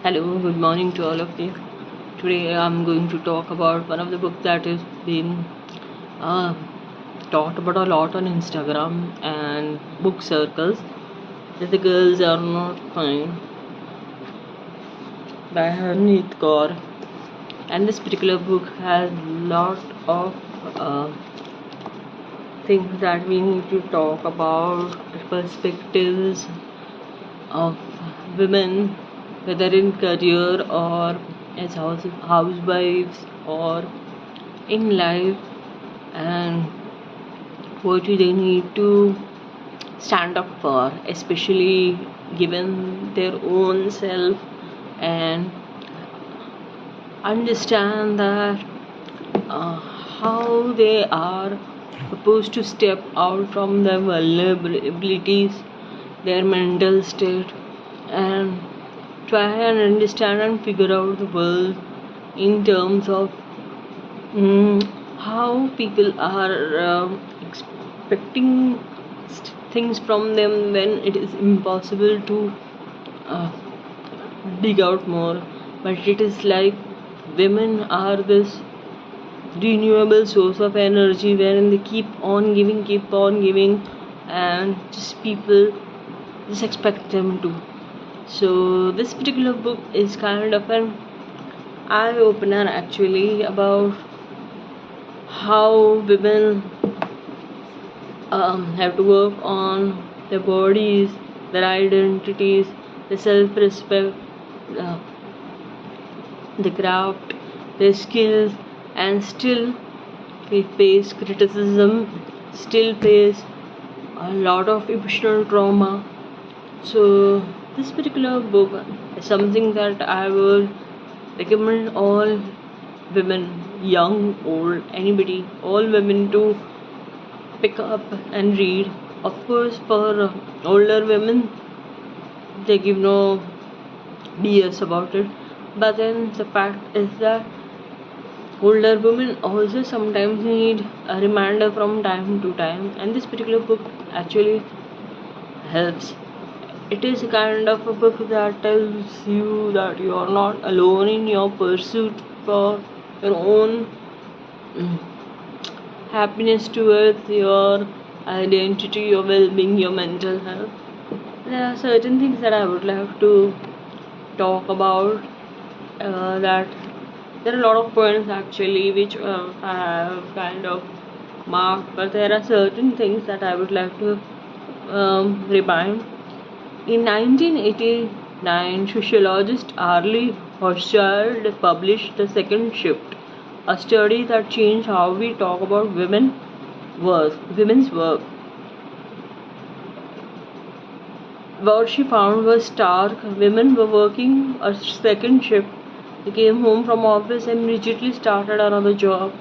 Hello, good morning to all of you. Today I'm going to talk about one of the books that has been uh, talked about a lot on Instagram and book circles. That The Girls Are Not Fine by Harneet Kaur. And this particular book has a lot of uh, things that we need to talk about, perspectives of women, whether in career or as housewives or in life, and what do they need to stand up for, especially given their own self, and understand that how they are supposed to step out from their vulnerabilities, their mental state, and try and understand and figure out the world in terms of how people are expecting things from them when it is impossible to uh, dig out more. But it is like women are this renewable source of energy wherein they keep on giving, and just people just expect them to. So this particular book is kind of an eye opener actually about how women have to work on their bodies, their identities, their self-respect, uh, the craft, their skills, and still they face criticism, still face a lot of emotional trauma. So this particular book is something that I would recommend all women, young, old, anybody, all women to pick up and read. Of course, for older women, they give no BS about it. But then the fact is that older women also sometimes need a reminder from time to time, and this particular book actually helps. It is a kind of a book that tells you that you are not alone in your pursuit for your own happiness towards your identity, your well-being, your mental health. There are certain things that I would like to talk about. That there are a lot of points actually which I have kind of marked, but there are certain things that I would like to remind. In 1989, sociologist Arlie Hochschild published The Second Shift, a study that changed how we talk about women's work. What she found was stark. Women were working a second shift. They came home from office and immediately started another job: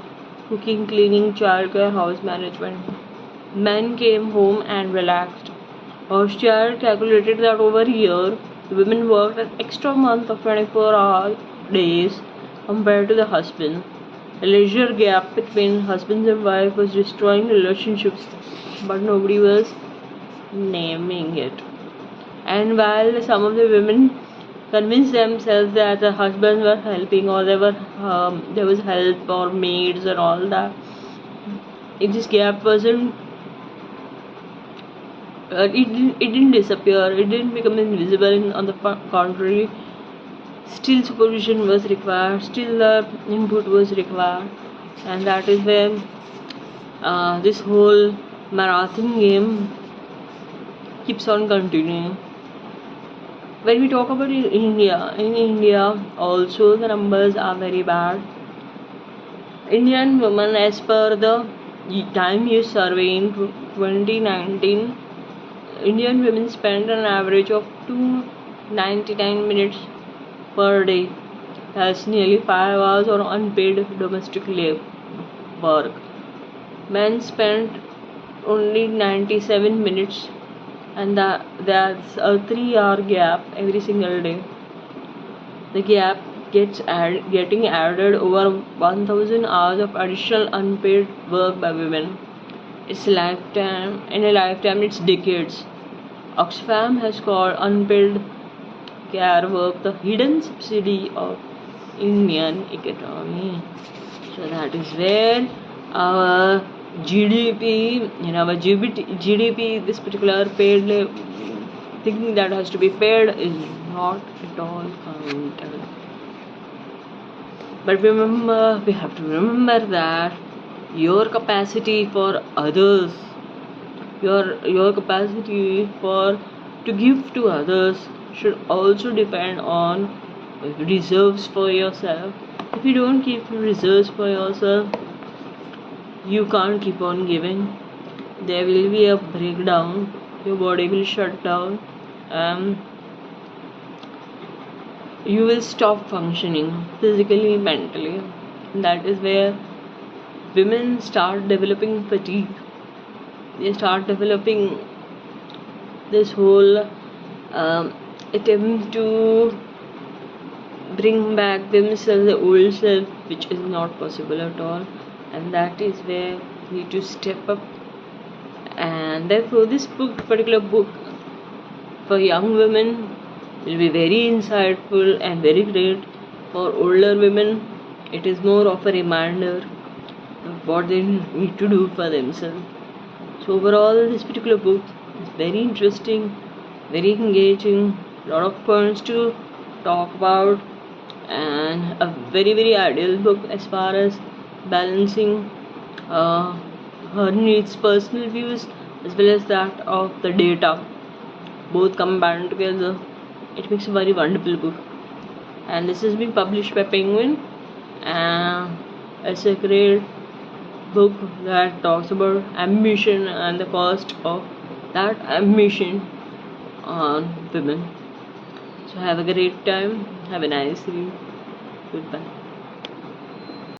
cooking, cleaning, childcare, house management. Men came home and relaxed. Hochschild calculated that over a year, the women worked an extra month of 24-hour days compared to the husband. The leisure gap between husbands and wives was destroying relationships, but nobody was naming it. And while some of the women convinced themselves that the husbands were helping, or there was help or maids and all that, if this gap wasn't it didn't disappear, it didn't become invisible. On the contrary, still supervision was required, still the input was required, and that is where this whole marathon game keeps on continuing. When we talk about in India also the numbers are very bad. Indian women, as per the Time Use survey in 2019, Indian women spend an average of 299 minutes per day. That's nearly 5 hours on unpaid domestic work. Men spend only 97 minutes, and that's a 3-hour gap every single day. The gap getting added over 1000 hours of additional unpaid work by women. It's lifetime. In a lifetime, it's decades. Oxfam has called unpaid care of the hidden subsidy of Indian economy. So that is where our GDP, in our GDP, this particular paid thing that has to be paid is not at all counted. But remember, we have to remember that your capacity for others, your capacity for to give to others should also depend on reserves for yourself. If you don't keep reserves for yourself, you can't keep on giving. There will be a breakdown, your body will shut down, and you will stop functioning physically, mentally. And that is where women start developing fatigue. They start developing this whole attempt to bring back themselves, the old self, which is not possible at all. And that is where we need to step up. And therefore this particular book for young women will be very insightful and very great. For older women, it is more of a reminder of what they need to do for themselves. So overall, this particular book is very interesting, very engaging, lot of points to talk about, and a very ideal book as far as balancing her needs, personal views, as well as that of the data, both combined together. It makes a very wonderful book. And this has been published by Penguin, and it's a great book that talks about ambition and the cost of that ambition on women. So have a great time, have a nice day, goodbye.